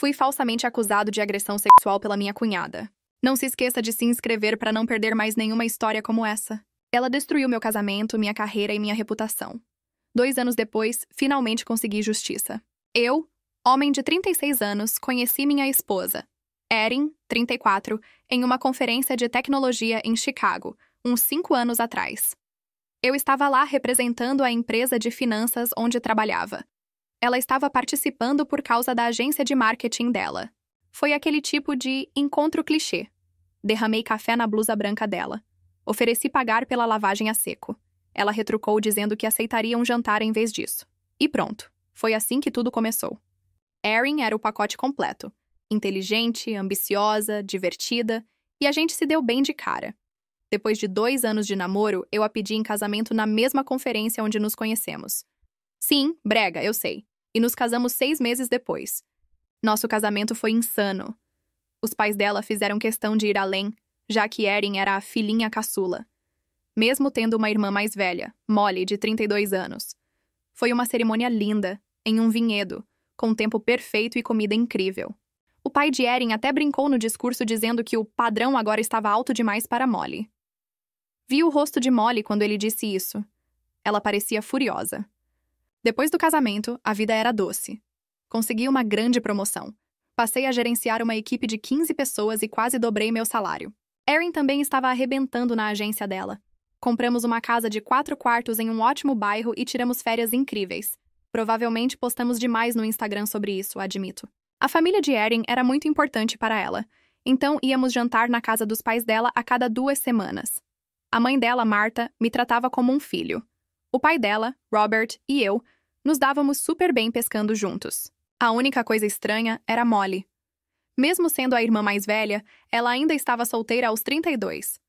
Fui falsamente acusado de agressão sexual pela minha cunhada. Não se esqueça de se inscrever para não perder mais nenhuma história como essa. Ela destruiu meu casamento, minha carreira e minha reputação. 2 anos depois, finalmente consegui justiça. Eu, homem de 36 anos, conheci minha esposa, Erin, 34, em uma conferência de tecnologia em Chicago, uns 5 anos atrás. Eu estava lá representando a empresa de finanças onde trabalhava. Ela estava participando por causa da agência de marketing dela. Foi aquele tipo de encontro clichê. Derramei café na blusa branca dela. Ofereci pagar pela lavagem a seco. Ela retrucou dizendo que aceitaria um jantar em vez disso. E pronto. Foi assim que tudo começou. Erin era o pacote completo. Inteligente, ambiciosa, divertida, e a gente se deu bem de cara. Depois de 2 anos de namoro, eu a pedi em casamento na mesma conferência onde nos conhecemos. Sim, brega, eu sei. E nos casamos 6 meses depois. Nosso casamento foi insano. Os pais dela fizeram questão de ir além, já que Erin era a filhinha caçula. Mesmo tendo uma irmã mais velha, Molly, de 32 anos. Foi uma cerimônia linda, em um vinhedo, com tempo perfeito e comida incrível. O pai de Erin até brincou no discurso dizendo que o padrão agora estava alto demais para Molly. Vi o rosto de Molly quando ele disse isso. Ela parecia furiosa. Depois do casamento, a vida era doce. Consegui uma grande promoção. Passei a gerenciar uma equipe de 15 pessoas e quase dobrei meu salário. Erin também estava arrebentando na agência dela. Compramos uma casa de 4 quartos em um ótimo bairro e tiramos férias incríveis. Provavelmente postamos demais no Instagram sobre isso, admito. A família de Erin era muito importante para ela, então íamos jantar na casa dos pais dela a cada 2 semanas. A mãe dela, Martha, me tratava como um filho. O pai dela, Robert, e eu nos dávamos super bem pescando juntos. A única coisa estranha era Molly. Mesmo sendo a irmã mais velha, ela ainda estava solteira aos 32.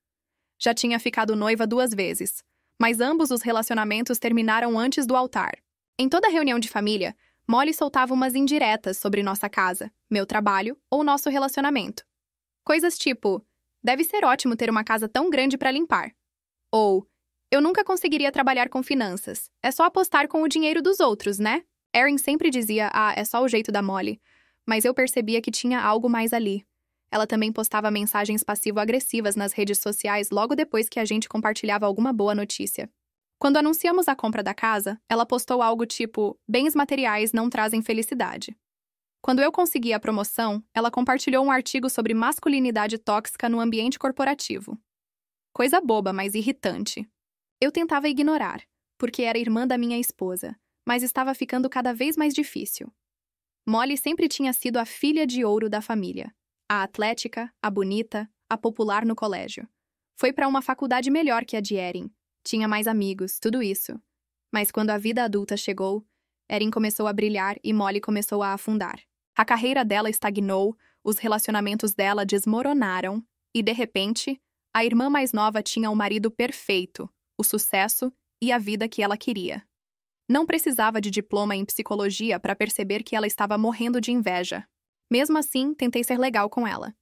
Já tinha ficado noiva 2 vezes, mas ambos os relacionamentos terminaram antes do altar. Em toda reunião de família, Molly soltava umas indiretas sobre nossa casa, meu trabalho ou nosso relacionamento. Coisas tipo, deve ser ótimo ter uma casa tão grande para limpar. Ou, eu nunca conseguiria trabalhar com finanças, é só apostar com o dinheiro dos outros, né? Erin sempre dizia, é só o jeito da Molly, mas eu percebia que tinha algo mais ali. Ela também postava mensagens passivo-agressivas nas redes sociais logo depois que a gente compartilhava alguma boa notícia. Quando anunciamos a compra da casa, ela postou algo tipo, bens materiais não trazem felicidade. Quando eu consegui a promoção, ela compartilhou um artigo sobre masculinidade tóxica no ambiente corporativo. Coisa boba, mas irritante. Eu tentava ignorar, porque era irmã da minha esposa, mas estava ficando cada vez mais difícil. Molly sempre tinha sido a filha de ouro da família. A atlética, a bonita, a popular no colégio. Foi para uma faculdade melhor que a de Erin. Tinha mais amigos, tudo isso. Mas quando a vida adulta chegou, Erin começou a brilhar e Molly começou a afundar. A carreira dela estagnou, os relacionamentos dela desmoronaram e, de repente, a irmã mais nova tinha o marido perfeito, o sucesso e a vida que ela queria. Não precisava de diploma em psicologia para perceber que ela estava morrendo de inveja. Mesmo assim, tentei ser legal com ela.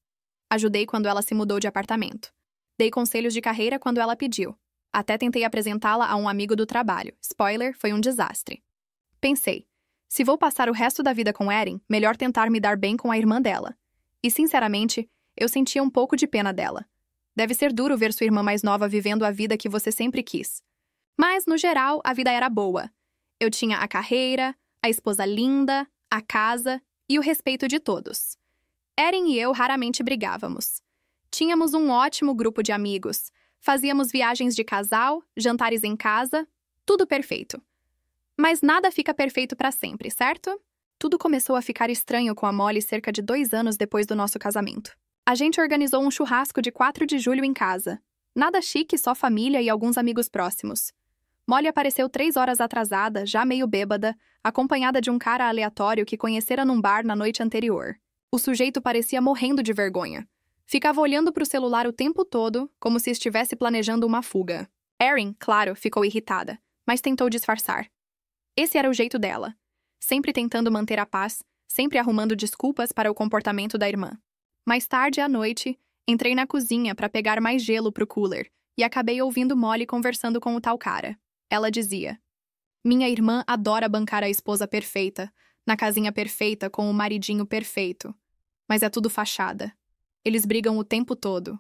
Ajudei quando ela se mudou de apartamento. Dei conselhos de carreira quando ela pediu. Até tentei apresentá-la a um amigo do trabalho. Spoiler, foi um desastre. Pensei, se vou passar o resto da vida com Erin, melhor tentar me dar bem com a irmã dela. E, sinceramente, eu sentia um pouco de pena dela. Deve ser duro ver sua irmã mais nova vivendo a vida que você sempre quis. Mas, no geral, a vida era boa. Eu tinha a carreira, a esposa linda, a casa e o respeito de todos. Erin e eu raramente brigávamos. Tínhamos um ótimo grupo de amigos. Fazíamos viagens de casal, jantares em casa, tudo perfeito. Mas nada fica perfeito para sempre, certo? Tudo começou a ficar estranho com a Molly cerca de 2 anos depois do nosso casamento. A gente organizou um churrasco de 4 de julho em casa. Nada chique, só família e alguns amigos próximos. Molly apareceu 3 horas atrasada, já meio bêbada, acompanhada de um cara aleatório que conhecera num bar na noite anterior. O sujeito parecia morrendo de vergonha. Ficava olhando para o celular o tempo todo, como se estivesse planejando uma fuga. Erin, claro, ficou irritada, mas tentou disfarçar. Esse era o jeito dela. Sempre tentando manter a paz, sempre arrumando desculpas para o comportamento da irmã. Mais tarde à noite, entrei na cozinha para pegar mais gelo pro cooler e acabei ouvindo Molly conversando com o tal cara. Ela dizia, minha irmã adora bancar a esposa perfeita, na casinha perfeita com o maridinho perfeito. Mas é tudo fachada. Eles brigam o tempo todo.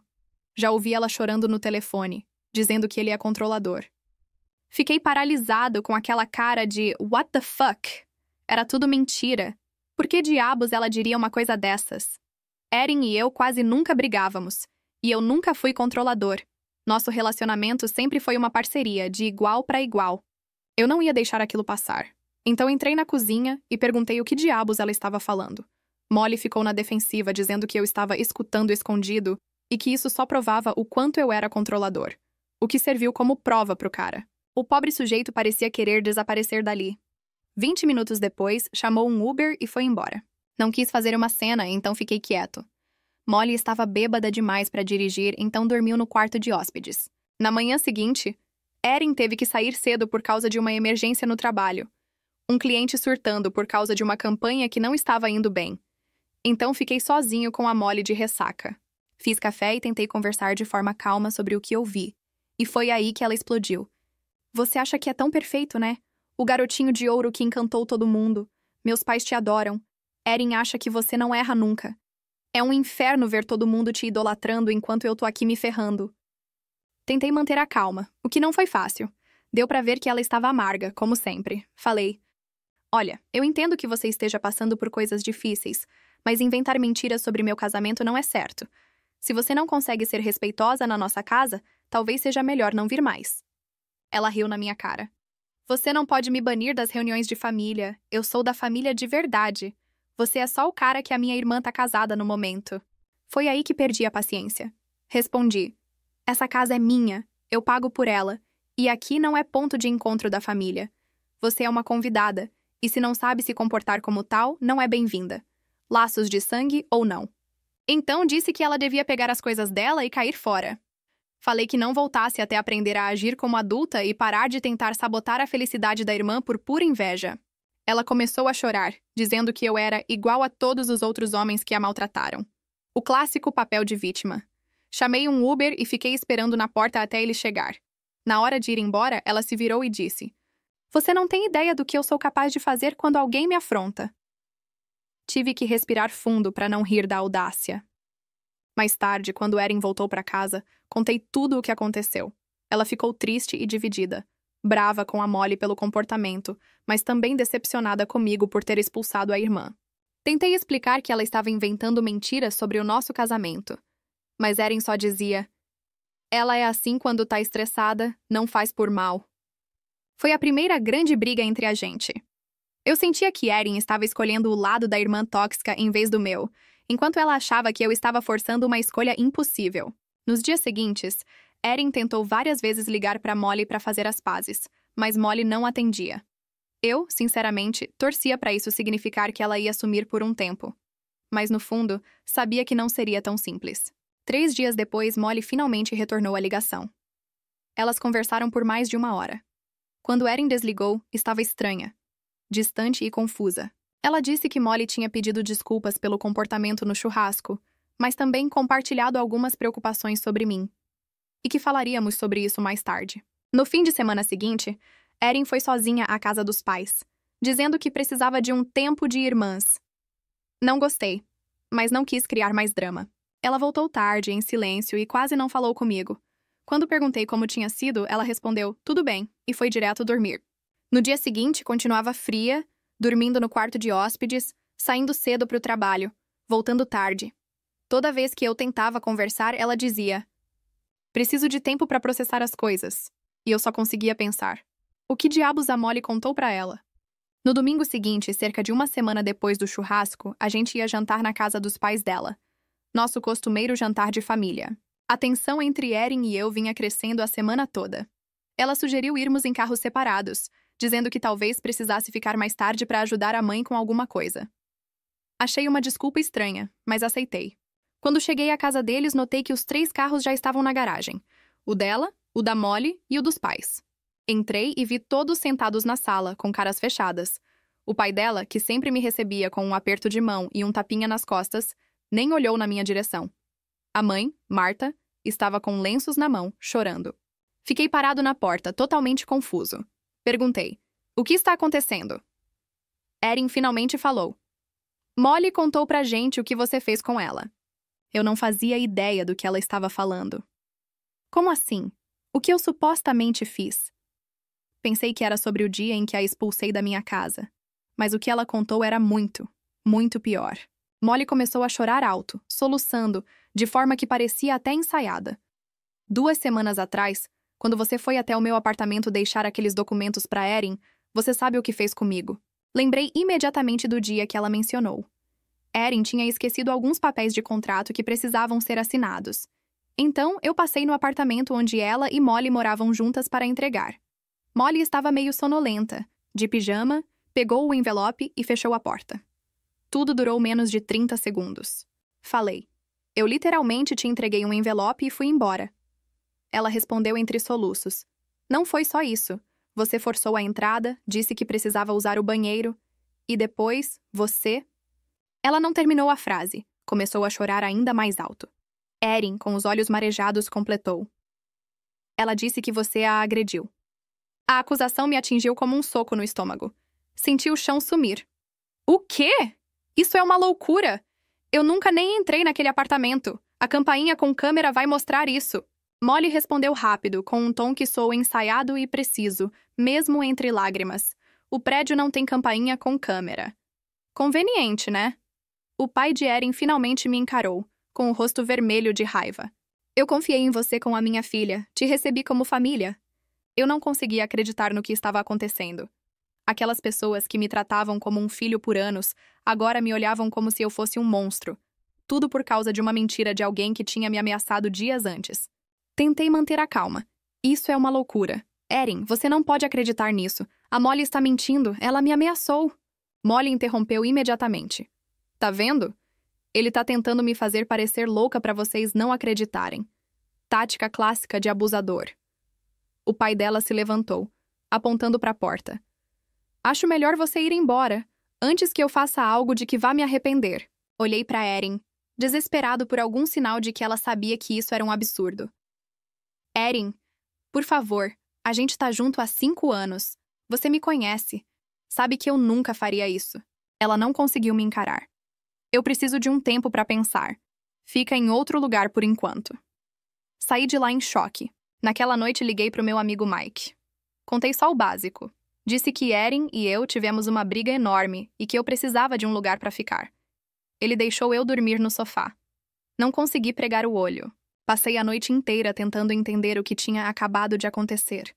Já ouvi ela chorando no telefone, dizendo que ele é controlador. Fiquei paralisado com aquela cara de what the fuck? Era tudo mentira. Por que diabos ela diria uma coisa dessas? Erin e eu quase nunca brigávamos, e eu nunca fui controlador. Nosso relacionamento sempre foi uma parceria, de igual para igual. Eu não ia deixar aquilo passar. Então entrei na cozinha e perguntei o que diabos ela estava falando. Molly ficou na defensiva, dizendo que eu estava escutando escondido e que isso só provava o quanto eu era controlador. O que serviu como prova pro cara. O pobre sujeito parecia querer desaparecer dali. 20 minutos depois, chamou um Uber e foi embora. Não quis fazer uma cena, então fiquei quieto. Molly estava bêbada demais para dirigir, então dormiu no quarto de hóspedes. Na manhã seguinte, Erin teve que sair cedo por causa de uma emergência no trabalho. Um cliente surtando por causa de uma campanha que não estava indo bem. Então fiquei sozinho com a Molly de ressaca. Fiz café e tentei conversar de forma calma sobre o que eu vi. E foi aí que ela explodiu. Você acha que é tão perfeito, né? O garotinho de ouro que encantou todo mundo. Meus pais te adoram. Erin acha que você não erra nunca. É um inferno ver todo mundo te idolatrando enquanto eu tô aqui me ferrando. Tentei manter a calma, o que não foi fácil. Deu pra ver que ela estava amarga, como sempre. Falei: olha, eu entendo que você esteja passando por coisas difíceis, mas inventar mentiras sobre meu casamento não é certo. Se você não consegue ser respeitosa na nossa casa, talvez seja melhor não vir mais. Ela riu na minha cara. Você não pode me banir das reuniões de família. Eu sou da família de verdade. Você é só o cara que a minha irmã tá casada no momento. Foi aí que perdi a paciência. Respondi: essa casa é minha, eu pago por ela, e aqui não é ponto de encontro da família. Você é uma convidada, e se não sabe se comportar como tal, não é bem-vinda. Laços de sangue ou não. Então disse que ela devia pegar as coisas dela e cair fora. Falei que não voltasse até aprender a agir como adulta e parar de tentar sabotar a felicidade da irmã por pura inveja. Ela começou a chorar, dizendo que eu era igual a todos os outros homens que a maltrataram. O clássico papel de vítima. Chamei um Uber e fiquei esperando na porta até ele chegar. Na hora de ir embora, ela se virou e disse: você não tem ideia do que eu sou capaz de fazer quando alguém me afronta. Tive que respirar fundo para não rir da audácia. Mais tarde, quando Erin voltou para casa, contei tudo o que aconteceu. Ela ficou triste e dividida, brava com a Molly pelo comportamento, mas também decepcionada comigo por ter expulsado a irmã. Tentei explicar que ela estava inventando mentiras sobre o nosso casamento, mas Erin só dizia: ela é assim quando tá estressada, não faz por mal. Foi a primeira grande briga entre a gente. Eu sentia que Erin estava escolhendo o lado da irmã tóxica em vez do meu, enquanto ela achava que eu estava forçando uma escolha impossível. Nos dias seguintes, Erin tentou várias vezes ligar para Molly para fazer as pazes, mas Molly não atendia. Eu, sinceramente, torcia para isso significar que ela ia sumir por um tempo. Mas, no fundo, sabia que não seria tão simples. 3 dias depois, Molly finalmente retornou a ligação. Elas conversaram por mais de 1 hora. Quando Erin desligou, estava estranha, distante e confusa. Ela disse que Molly tinha pedido desculpas pelo comportamento no churrasco, mas também compartilhado algumas preocupações sobre mim. E que falaríamos sobre isso mais tarde. No fim de semana seguinte, Erin foi sozinha à casa dos pais, dizendo que precisava de um tempo de irmãs. Não gostei, mas não quis criar mais drama. Ela voltou tarde, em silêncio, e quase não falou comigo. Quando perguntei como tinha sido, ela respondeu: tudo bem, e foi direto dormir. No dia seguinte, continuava fria, dormindo no quarto de hóspedes, saindo cedo para o trabalho, voltando tarde. Toda vez que eu tentava conversar, ela dizia: preciso de tempo para processar as coisas. E eu só conseguia pensar: o que diabos a Molly contou para ela? No domingo seguinte, cerca de 1 semana depois do churrasco, a gente ia jantar na casa dos pais dela. Nosso costumeiro jantar de família. A tensão entre Erin e eu vinha crescendo a semana toda. Ela sugeriu irmos em carros separados, dizendo que talvez precisasse ficar mais tarde para ajudar a mãe com alguma coisa. Achei uma desculpa estranha, mas aceitei. Quando cheguei à casa deles, notei que os 3 carros já estavam na garagem. O dela, o da Molly e o dos pais. Entrei e vi todos sentados na sala, com caras fechadas. O pai dela, que sempre me recebia com um aperto de mão e um tapinha nas costas, nem olhou na minha direção. A mãe, Marta, estava com lenços na mão, chorando. Fiquei parado na porta, totalmente confuso. Perguntei: o que está acontecendo? Erin finalmente falou. Molly contou pra gente o que você fez com ela. Eu não fazia ideia do que ela estava falando. Como assim? O que eu supostamente fiz? Pensei que era sobre o dia em que a expulsei da minha casa. Mas o que ela contou era muito, muito pior. Molly começou a chorar alto, soluçando, de forma que parecia até ensaiada. 2 semanas atrás, quando você foi até o meu apartamento deixar aqueles documentos para Erin, você sabe o que fez comigo. Lembrei imediatamente do dia que ela mencionou. Erin tinha esquecido alguns papéis de contrato que precisavam ser assinados. Então, eu passei no apartamento onde ela e Molly moravam juntas para entregar. Molly estava meio sonolenta, de pijama, pegou o envelope e fechou a porta. Tudo durou menos de 30 segundos. Falei. Eu literalmente te entreguei um envelope e fui embora. Ela respondeu entre soluços. Não foi só isso. Você forçou a entrada, disse que precisava usar o banheiro. E depois, você... Ela não terminou a frase. Começou a chorar ainda mais alto. Erin, com os olhos marejados, completou. Ela disse que você a agrediu. A acusação me atingiu como um soco no estômago. Senti o chão sumir. O quê? Isso é uma loucura! Eu nunca nem entrei naquele apartamento. A campainha com câmera vai mostrar isso. Molly respondeu rápido, com um tom que soou ensaiado e preciso, mesmo entre lágrimas. O prédio não tem campainha com câmera. Conveniente, né? O pai de Erin finalmente me encarou, com o rosto vermelho de raiva. Eu confiei em você com a minha filha. Te recebi como família. Eu não conseguia acreditar no que estava acontecendo. Aquelas pessoas que me tratavam como um filho por anos, agora me olhavam como se eu fosse um monstro. Tudo por causa de uma mentira de alguém que tinha me ameaçado dias antes. Tentei manter a calma. Isso é uma loucura. Erin, você não pode acreditar nisso. A Molly está mentindo. Ela me ameaçou. Molly interrompeu imediatamente. Tá vendo? Ele tá tentando me fazer parecer louca para vocês não acreditarem. Tática clássica de abusador. O pai dela se levantou, apontando para a porta. Acho melhor você ir embora, antes que eu faça algo de que vá me arrepender. Olhei para Erin, desesperado por algum sinal de que ela sabia que isso era um absurdo. Erin, por favor, a gente tá junto há 5 anos. Você me conhece. Sabe que eu nunca faria isso. Ela não conseguiu me encarar. Eu preciso de um tempo para pensar. Fica em outro lugar por enquanto. Saí de lá em choque. Naquela noite liguei pro meu amigo Mike. Contei só o básico. Disse que Erin e eu tivemos uma briga enorme e que eu precisava de um lugar para ficar. Ele deixou eu dormir no sofá. Não consegui pregar o olho. Passei a noite inteira tentando entender o que tinha acabado de acontecer.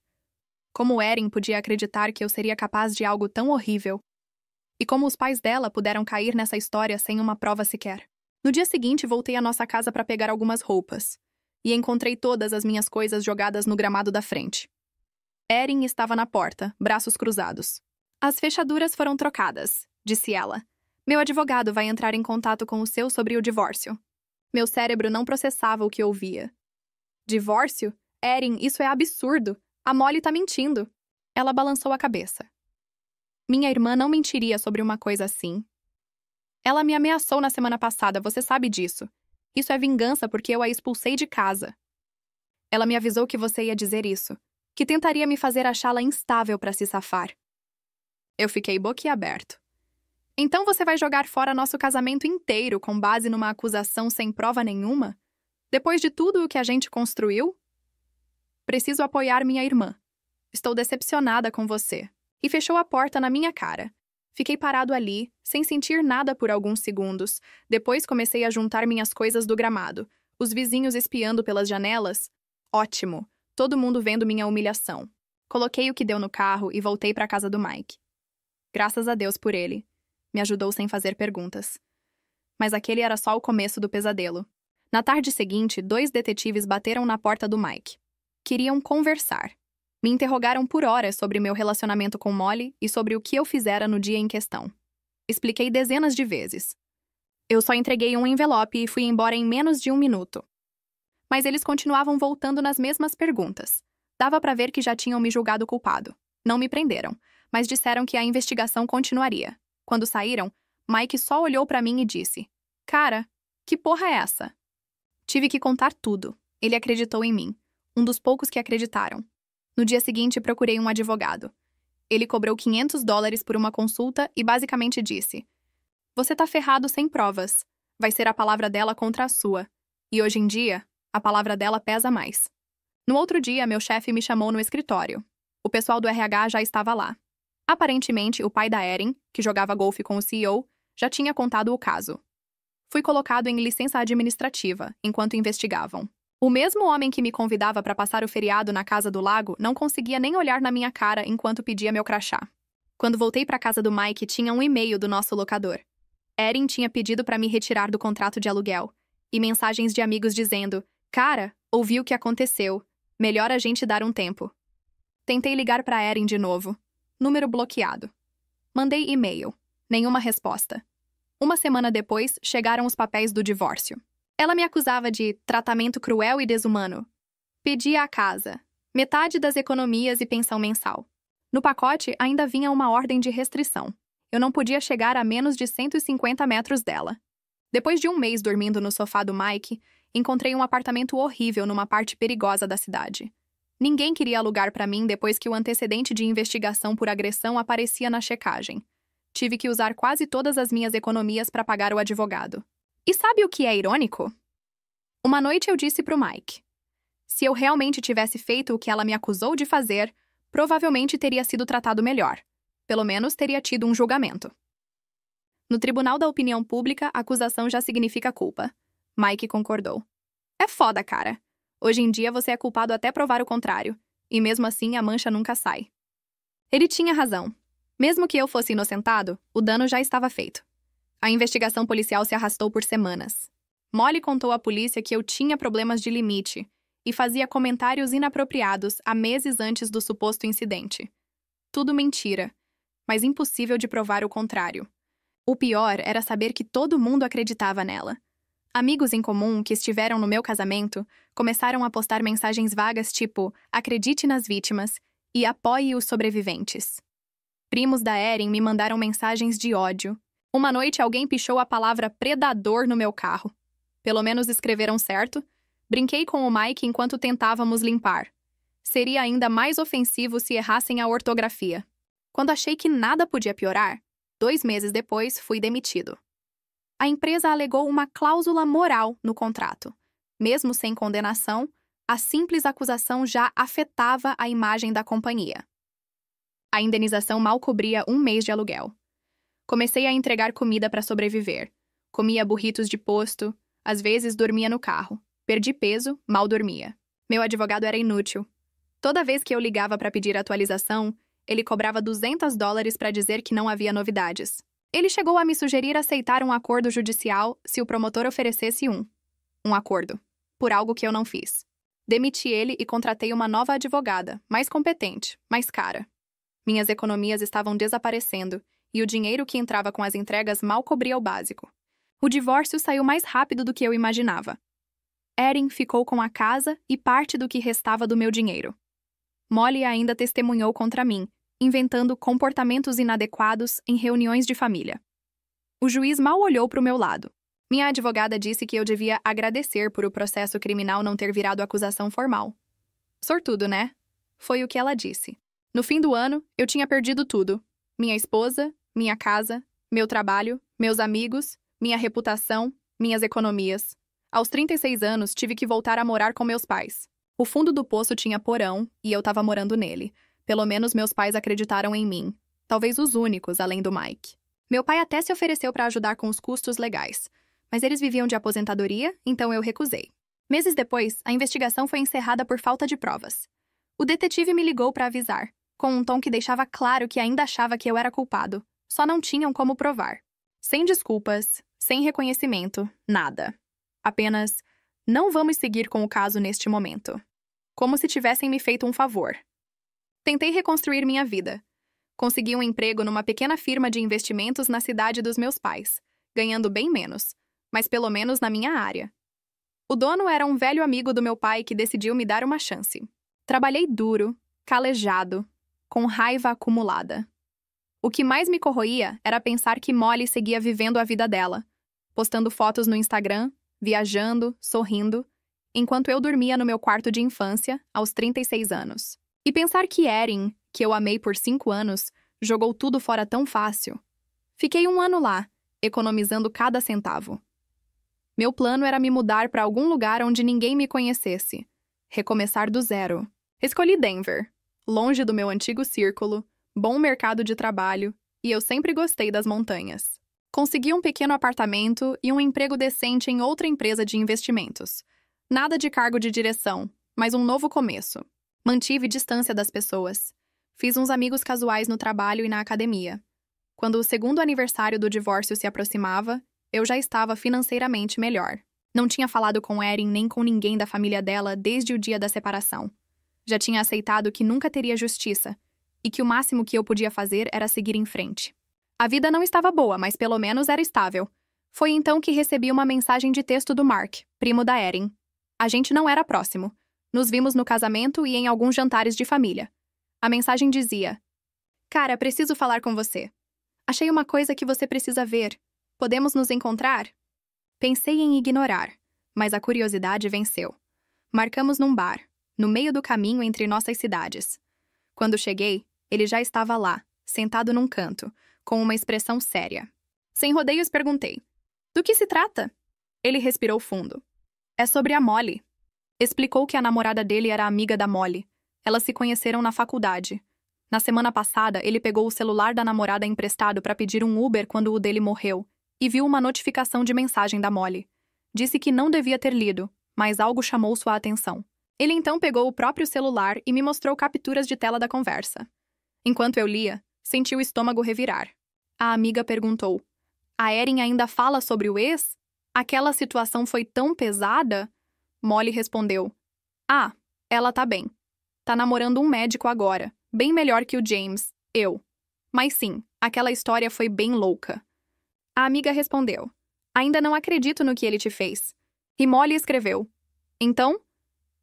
Como Erin podia acreditar que eu seria capaz de algo tão horrível? E como os pais dela puderam cair nessa história sem uma prova sequer? No dia seguinte, voltei à nossa casa para pegar algumas roupas. E encontrei todas as minhas coisas jogadas no gramado da frente. Erin estava na porta, braços cruzados. As fechaduras foram trocadas, disse ela. Meu advogado vai entrar em contato com o seu sobre o divórcio. Meu cérebro não processava o que ouvia. Divórcio? Erin, isso é absurdo. A Molly tá mentindo. Ela balançou a cabeça. Minha irmã não mentiria sobre uma coisa assim. Ela me ameaçou na semana passada, você sabe disso. Isso é vingança porque eu a expulsei de casa. Ela me avisou que você ia dizer isso, que tentaria me fazer achá-la instável para se safar. Eu fiquei boquiaberto. Então você vai jogar fora nosso casamento inteiro com base numa acusação sem prova nenhuma? Depois de tudo o que a gente construiu? Preciso apoiar minha irmã. Estou decepcionada com você. E fechou a porta na minha cara. Fiquei parado ali, sem sentir nada por alguns segundos. Depois comecei a juntar minhas coisas do gramado. Os vizinhos espiando pelas janelas. Ótimo. Todo mundo vendo minha humilhação. Coloquei o que deu no carro e voltei para a casa do Mike. Graças a Deus por ele. Me ajudou sem fazer perguntas. Mas aquele era só o começo do pesadelo. Na tarde seguinte, 2 detetives bateram na porta do Mike. Queriam conversar. Me interrogaram por horas sobre meu relacionamento com Molly e sobre o que eu fizera no dia em questão. Expliquei dezenas de vezes. Eu só entreguei um envelope e fui embora em menos de 1 minuto. Mas eles continuavam voltando nas mesmas perguntas. Dava para ver que já tinham me julgado culpado. Não me prenderam, mas disseram que a investigação continuaria. Quando saíram, Mike só olhou para mim e disse: Cara, que porra é essa? Tive que contar tudo. Ele acreditou em mim. Um dos poucos que acreditaram. No dia seguinte, procurei um advogado. Ele cobrou $500 por uma consulta e basicamente disse: "Você tá ferrado sem provas. Vai ser a palavra dela contra a sua. E hoje em dia, a palavra dela pesa mais." No outro dia, meu chefe me chamou no escritório. O pessoal do RH já estava lá. Aparentemente, o pai da Erin, que jogava golfe com o CEO, já tinha contado o caso. Fui colocado em licença administrativa, enquanto investigavam. O mesmo homem que me convidava para passar o feriado na casa do lago não conseguia nem olhar na minha cara enquanto pedia meu crachá. Quando voltei para a casa do Mike, tinha um e-mail do nosso locador. Erin tinha pedido para me retirar do contrato de aluguel, e mensagens de amigos dizendo: "Cara, ouvi o que aconteceu. Melhor a gente dar um tempo." Tentei ligar para Erin de novo. Número bloqueado. Mandei e-mail. Nenhuma resposta. Uma semana depois, chegaram os papéis do divórcio. Ela me acusava de tratamento cruel e desumano. Pedia a casa, metade das economias e pensão mensal. No pacote, ainda vinha uma ordem de restrição. Eu não podia chegar a menos de 150 metros dela. Depois de um mês dormindo no sofá do Mike, encontrei um apartamento horrível numa parte perigosa da cidade. Ninguém queria alugar para mim depois que o antecedente de investigação por agressão aparecia na checagem. Tive que usar quase todas as minhas economias para pagar o advogado. E sabe o que é irônico? Uma noite eu disse pro Mike: se eu realmente tivesse feito o que ela me acusou de fazer, provavelmente teria sido tratado melhor. Pelo menos teria tido um julgamento. No Tribunal da Opinião Pública, a acusação já significa culpa. Mike concordou. É foda, cara. Hoje em dia você é culpado até provar o contrário, e mesmo assim a mancha nunca sai. Ele tinha razão. Mesmo que eu fosse inocentado, o dano já estava feito. A investigação policial se arrastou por semanas. Molly contou à polícia que eu tinha problemas de limite e fazia comentários inapropriados há meses antes do suposto incidente. Tudo mentira, mas impossível de provar o contrário. O pior era saber que todo mundo acreditava nela. Amigos em comum que estiveram no meu casamento começaram a postar mensagens vagas tipo "acredite nas vítimas" e "apoie os sobreviventes". Primos da Erin me mandaram mensagens de ódio. Uma noite alguém pichou a palavra predador no meu carro. Pelo menos escreveram certo. Brinquei com o Mike enquanto tentávamos limpar. Seria ainda mais ofensivo se errassem a ortografia. Quando achei que nada podia piorar, 2 meses depois fui demitido. A empresa alegou uma cláusula moral no contrato. Mesmo sem condenação, a simples acusação já afetava a imagem da companhia. A indenização mal cobria 1 mês de aluguel. Comecei a entregar comida para sobreviver. Comia burritos de posto, às vezes dormia no carro. Perdi peso, mal dormia. Meu advogado era inútil. Toda vez que eu ligava para pedir atualização, ele cobrava $200 para dizer que não havia novidades. Ele chegou a me sugerir aceitar um acordo judicial se o promotor oferecesse um acordo, por algo que eu não fiz. Demiti ele e contratei uma nova advogada, mais competente, mais cara. Minhas economias estavam desaparecendo e o dinheiro que entrava com as entregas mal cobria o básico. O divórcio saiu mais rápido do que eu imaginava. Erin ficou com a casa e parte do que restava do meu dinheiro. Molly ainda testemunhou contra mim, inventando comportamentos inadequados em reuniões de família. O juiz mal olhou para o meu lado. Minha advogada disse que eu devia agradecer por o processo criminal não ter virado acusação formal. Sortudo, né? Foi o que ela disse. No fim do ano, eu tinha perdido tudo. Minha esposa, minha casa, meu trabalho, meus amigos, minha reputação, minhas economias. Aos 36 anos, tive que voltar a morar com meus pais. O fundo do poço tinha porão e eu estava morando nele. Pelo menos meus pais acreditaram em mim. Talvez os únicos, além do Mike. Meu pai até se ofereceu para ajudar com os custos legais. Mas eles viviam de aposentadoria, então eu recusei. Meses depois, a investigação foi encerrada por falta de provas. O detetive me ligou para avisar, com um tom que deixava claro que ainda achava que eu era culpado. Só não tinham como provar. Sem desculpas, sem reconhecimento, nada. Apenas, não vamos seguir com o caso neste momento. Como se tivessem me feito um favor. Tentei reconstruir minha vida. Consegui um emprego numa pequena firma de investimentos na cidade dos meus pais, ganhando bem menos, mas pelo menos na minha área. O dono era um velho amigo do meu pai que decidiu me dar uma chance. Trabalhei duro, calejado, com raiva acumulada. O que mais me corroía era pensar que Molly seguia vivendo a vida dela, postando fotos no Instagram, viajando, sorrindo, enquanto eu dormia no meu quarto de infância, aos 36 anos. E pensar que Erin, que eu amei por 5 anos, jogou tudo fora tão fácil. Fiquei 1 ano lá, economizando cada centavo. Meu plano era me mudar para algum lugar onde ninguém me conhecesse. Recomeçar do zero. Escolhi Denver, longe do meu antigo círculo, bom mercado de trabalho, e eu sempre gostei das montanhas. Consegui um pequeno apartamento e um emprego decente em outra empresa de investimentos. Nada de cargo de direção, mas um novo começo. Mantive distância das pessoas. Fiz uns amigos casuais no trabalho e na academia. Quando o segundo aniversário do divórcio se aproximava, eu já estava financeiramente melhor. Não tinha falado com Erin nem com ninguém da família dela desde o dia da separação. Já tinha aceitado que nunca teria justiça e que o máximo que eu podia fazer era seguir em frente. A vida não estava boa, mas pelo menos era estável. Foi então que recebi uma mensagem de texto do Mark, primo da Erin. A gente não era próximo. Nos vimos no casamento e em alguns jantares de família. A mensagem dizia: "Cara, preciso falar com você. Achei uma coisa que você precisa ver. Podemos nos encontrar?" Pensei em ignorar, mas a curiosidade venceu. Marcamos num bar, no meio do caminho entre nossas cidades. Quando cheguei, ele já estava lá, sentado num canto, com uma expressão séria. Sem rodeios, perguntei: "Do que se trata?" Ele respirou fundo. "É sobre a Molly." Explicou que a namorada dele era amiga da Molly. Elas se conheceram na faculdade. Na semana passada, ele pegou o celular da namorada emprestado para pedir um Uber quando o dele morreu e viu uma notificação de mensagem da Molly. Disse que não devia ter lido, mas algo chamou sua atenção. Ele então pegou o próprio celular e me mostrou capturas de tela da conversa. Enquanto eu lia, senti o estômago revirar. A amiga perguntou: "A Erin ainda fala sobre o ex? Aquela situação foi tão pesada?" Molly respondeu: "Ah, ela tá bem. Tá namorando um médico agora, bem melhor que o James, eu. Mas sim, aquela história foi bem louca." A amiga respondeu: "Ainda não acredito no que ele te fez." E Molly escreveu: "Então?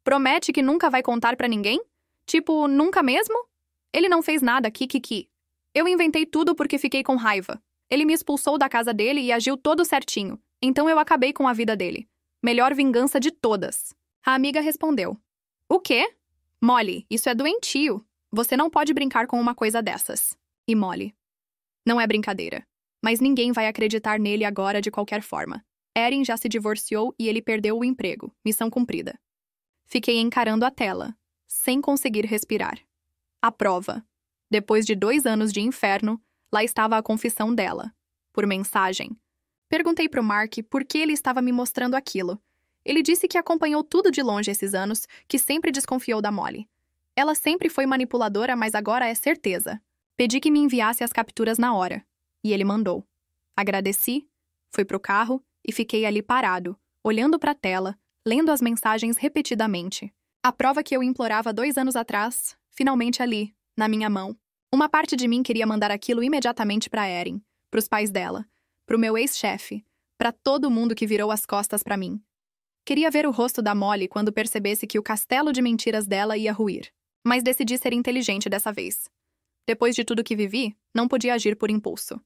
Promete que nunca vai contar pra ninguém? Tipo, nunca mesmo? Ele não fez nada, kikiki. Eu inventei tudo porque fiquei com raiva. Ele me expulsou da casa dele e agiu todo certinho, então eu acabei com a vida dele. Melhor vingança de todas." A amiga respondeu: "O quê? Molly, isso é doentio. Você não pode brincar com uma coisa dessas." E Molly: "Não é brincadeira. Mas ninguém vai acreditar nele agora de qualquer forma. Erin já se divorciou e ele perdeu o emprego. Missão cumprida." Fiquei encarando a tela, sem conseguir respirar. A prova. Depois de 2 anos de inferno, lá estava a confissão dela, por mensagem. Perguntei pro Mark por que ele estava me mostrando aquilo. Ele disse que acompanhou tudo de longe esses anos, que sempre desconfiou da Molly. Ela sempre foi manipuladora, mas agora é certeza. Pedi que me enviasse as capturas na hora. E ele mandou. Agradeci, fui pro carro e fiquei ali parado, olhando pra tela, lendo as mensagens repetidamente. A prova que eu implorava 2 anos atrás, finalmente ali, na minha mão. Uma parte de mim queria mandar aquilo imediatamente pra Erin, pros pais dela, pro meu ex-chefe, pra todo mundo que virou as costas pra mim. Queria ver o rosto da Molly quando percebesse que o castelo de mentiras dela ia ruir. Mas decidi ser inteligente dessa vez. Depois de tudo que vivi, não podia agir por impulso.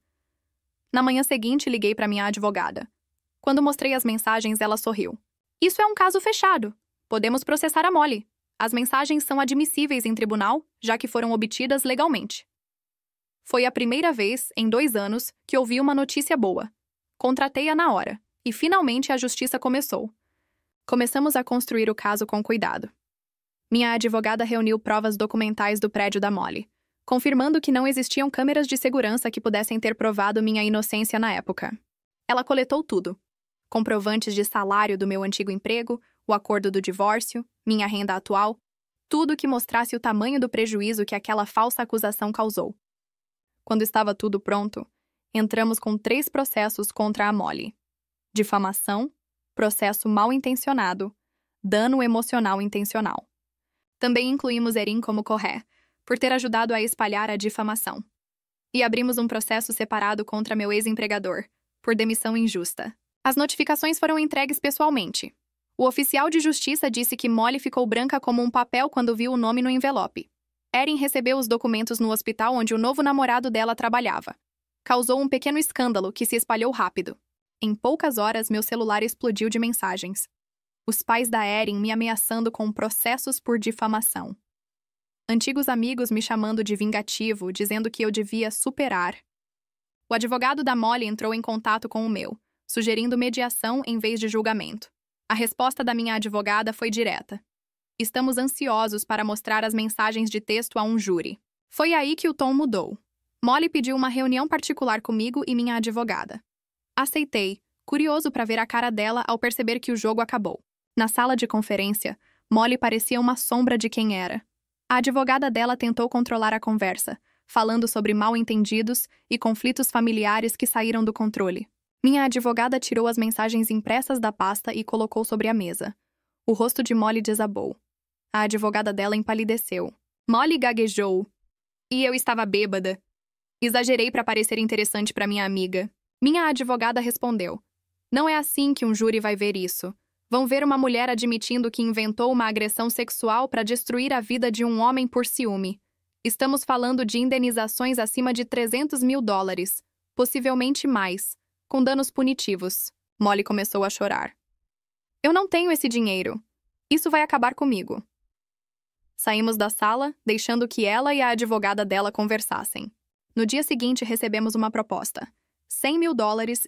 Na manhã seguinte, liguei para minha advogada. Quando mostrei as mensagens, ela sorriu. "Isso é um caso fechado. Podemos processar a Molly. As mensagens são admissíveis em tribunal, já que foram obtidas legalmente." Foi a primeira vez, em 2 anos, que ouvi uma notícia boa. Contratei-a na hora, e finalmente a justiça começou. Começamos a construir o caso com cuidado. Minha advogada reuniu provas documentais do prédio da Molly, confirmando que não existiam câmeras de segurança que pudessem ter provado minha inocência na época. Ela coletou tudo. Comprovantes de salário do meu antigo emprego, o acordo do divórcio, minha renda atual, tudo que mostrasse o tamanho do prejuízo que aquela falsa acusação causou. Quando estava tudo pronto, entramos com 3 processos contra a Molly: difamação, processo mal-intencionado, dano emocional intencional. Também incluímos Erin como corré, por ter ajudado a espalhar a difamação. E abrimos um processo separado contra meu ex-empregador, por demissão injusta. As notificações foram entregues pessoalmente. O oficial de justiça disse que Molly ficou branca como um papel quando viu o nome no envelope. Erin recebeu os documentos no hospital onde o novo namorado dela trabalhava. Causou um pequeno escândalo que se espalhou rápido. Em poucas horas, meu celular explodiu de mensagens. Os pais da Erin me ameaçando com processos por difamação. Antigos amigos me chamando de vingativo, dizendo que eu devia superar. O advogado da Molly entrou em contato com o meu, sugerindo mediação em vez de julgamento. A resposta da minha advogada foi direta. Estamos ansiosos para mostrar as mensagens de texto a um júri. Foi aí que o tom mudou. Molly pediu uma reunião particular comigo e minha advogada. Aceitei, curioso para ver a cara dela ao perceber que o jogo acabou. Na sala de conferência, Molly parecia uma sombra de quem era. A advogada dela tentou controlar a conversa, falando sobre mal-entendidos e conflitos familiares que saíram do controle. Minha advogada tirou as mensagens impressas da pasta e colocou sobre a mesa. O rosto de Molly desabou. A advogada dela empalideceu. Molly gaguejou. E eu estava bêbada. Exagerei para parecer interessante para minha amiga. Minha advogada respondeu. Não é assim que um júri vai ver isso. Vão ver uma mulher admitindo que inventou uma agressão sexual para destruir a vida de um homem por ciúme. Estamos falando de indenizações acima de $300 mil, possivelmente mais, com danos punitivos. Molly começou a chorar. Eu não tenho esse dinheiro. Isso vai acabar comigo. Saímos da sala, deixando que ela e a advogada dela conversassem. No dia seguinte, recebemos uma proposta. $100 mil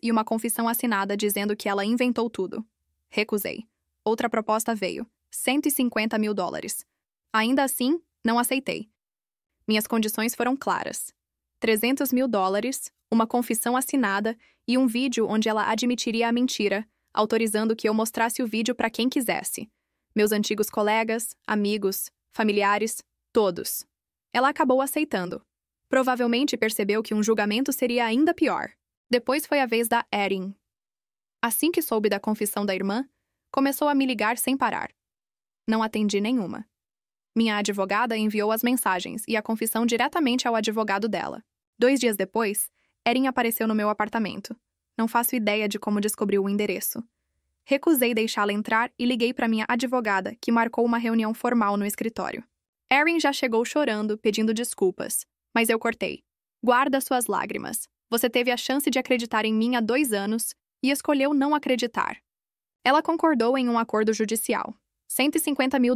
e uma confissão assinada dizendo que ela inventou tudo. Recusei. Outra proposta veio. $150 mil. Ainda assim, não aceitei. Minhas condições foram claras. $300 mil, uma confissão assinada e um vídeo onde ela admitiria a mentira, autorizando que eu mostrasse o vídeo para quem quisesse. Meus antigos colegas, amigos, familiares, todos. Ela acabou aceitando. Provavelmente percebeu que um julgamento seria ainda pior. Depois foi a vez da Erin. Assim que soube da confissão da irmã, começou a me ligar sem parar. Não atendi nenhuma. Minha advogada enviou as mensagens e a confissão diretamente ao advogado dela. 2 dias depois, Erin apareceu no meu apartamento. Não faço ideia de como descobriu o endereço. Recusei deixá-la entrar e liguei para minha advogada, que marcou uma reunião formal no escritório. Erin já chegou chorando, pedindo desculpas, mas eu cortei. Guarda suas lágrimas. Você teve a chance de acreditar em mim há 2 anos e escolheu não acreditar. Ela concordou em um acordo judicial. $150 mil,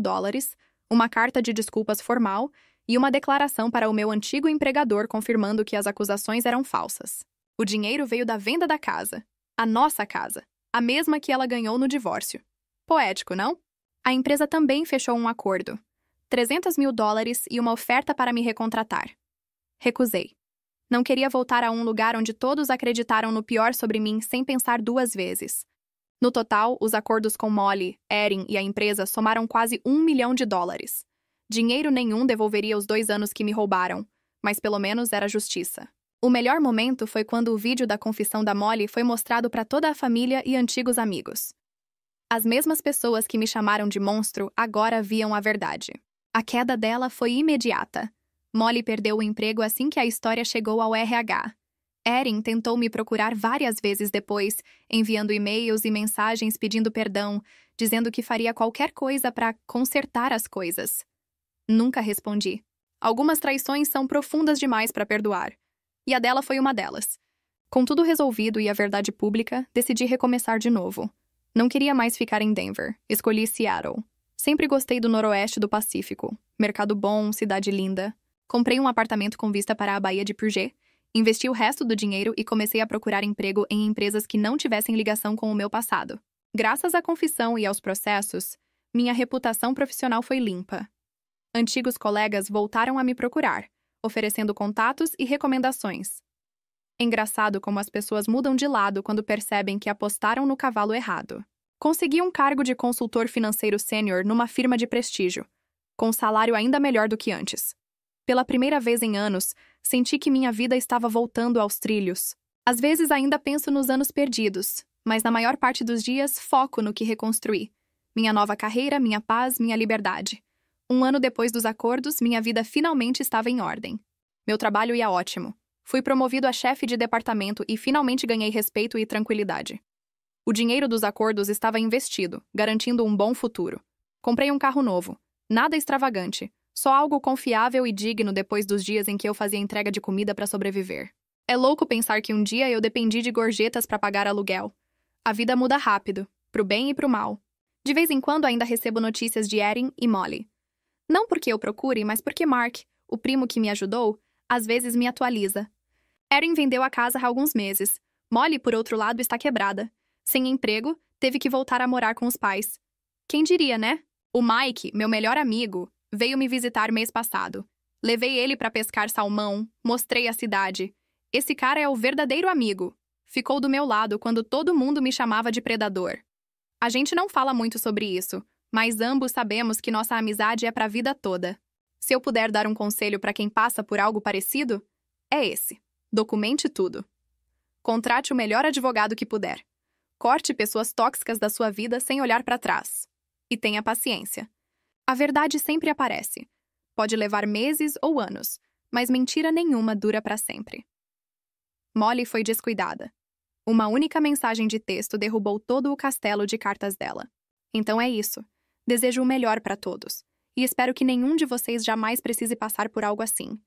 uma carta de desculpas formal e uma declaração para o meu antigo empregador confirmando que as acusações eram falsas. O dinheiro veio da venda da casa. A nossa casa. A mesma que ela ganhou no divórcio. Poético, não? A empresa também fechou um acordo. $300 mil e uma oferta para me recontratar. Recusei. Não queria voltar a um lugar onde todos acreditaram no pior sobre mim sem pensar 2 vezes. No total, os acordos com Molly, Erin e a empresa somaram quase $1 milhão. Dinheiro nenhum devolveria os 2 anos que me roubaram, mas pelo menos era justiça. O melhor momento foi quando o vídeo da confissão da Molly foi mostrado para toda a família e antigos amigos. As mesmas pessoas que me chamaram de monstro agora viam a verdade. A queda dela foi imediata. Molly perdeu o emprego assim que a história chegou ao RH. Erin tentou me procurar várias vezes depois, enviando e-mails e mensagens pedindo perdão, dizendo que faria qualquer coisa para consertar as coisas. Nunca respondi. Algumas traições são profundas demais para perdoar. E a dela foi uma delas. Com tudo resolvido e a verdade pública, decidi recomeçar de novo. Não queria mais ficar em Denver. Escolhi Seattle. Sempre gostei do noroeste do Pacífico. Mercado bom, cidade linda. Comprei um apartamento com vista para a Baía de Puget, investi o resto do dinheiro e comecei a procurar emprego em empresas que não tivessem ligação com o meu passado. Graças à confissão e aos processos, minha reputação profissional foi limpa. Antigos colegas voltaram a me procurar, oferecendo contatos e recomendações. Engraçado como as pessoas mudam de lado quando percebem que apostaram no cavalo errado. Consegui um cargo de consultor financeiro sênior numa firma de prestígio, com um salário ainda melhor do que antes. Pela primeira vez em anos, senti que minha vida estava voltando aos trilhos. Às vezes ainda penso nos anos perdidos, mas na maior parte dos dias foco no que reconstruí. Minha nova carreira, minha paz, minha liberdade. 1 ano depois dos acordos, minha vida finalmente estava em ordem. Meu trabalho ia ótimo. Fui promovido a chefe de departamento e finalmente ganhei respeito e tranquilidade. O dinheiro dos acordos estava investido, garantindo um bom futuro. Comprei um carro novo. Nada extravagante. Só algo confiável e digno depois dos dias em que eu fazia entrega de comida para sobreviver. É louco pensar que um dia eu dependi de gorjetas para pagar aluguel. A vida muda rápido, pro bem e pro mal. De vez em quando ainda recebo notícias de Erin e Molly. Não porque eu procure, mas porque Mark, o primo que me ajudou, às vezes me atualiza. Erin vendeu a casa há alguns meses. Molly, por outro lado, está quebrada. Sem emprego, teve que voltar a morar com os pais. Quem diria, né? O Mike, meu melhor amigo, veio me visitar mês passado. Levei ele para pescar salmão, mostrei a cidade. Esse cara é o verdadeiro amigo. Ficou do meu lado quando todo mundo me chamava de predador. A gente não fala muito sobre isso, mas ambos sabemos que nossa amizade é para a vida toda. Se eu puder dar um conselho para quem passa por algo parecido, é esse. Documente tudo. Contrate o melhor advogado que puder. Corte pessoas tóxicas da sua vida sem olhar para trás. E tenha paciência. A verdade sempre aparece. Pode levar meses ou anos, mas mentira nenhuma dura para sempre. Molly foi descuidada. Uma única mensagem de texto derrubou todo o castelo de cartas dela. Então é isso. Desejo o melhor para todos. E espero que nenhum de vocês jamais precise passar por algo assim.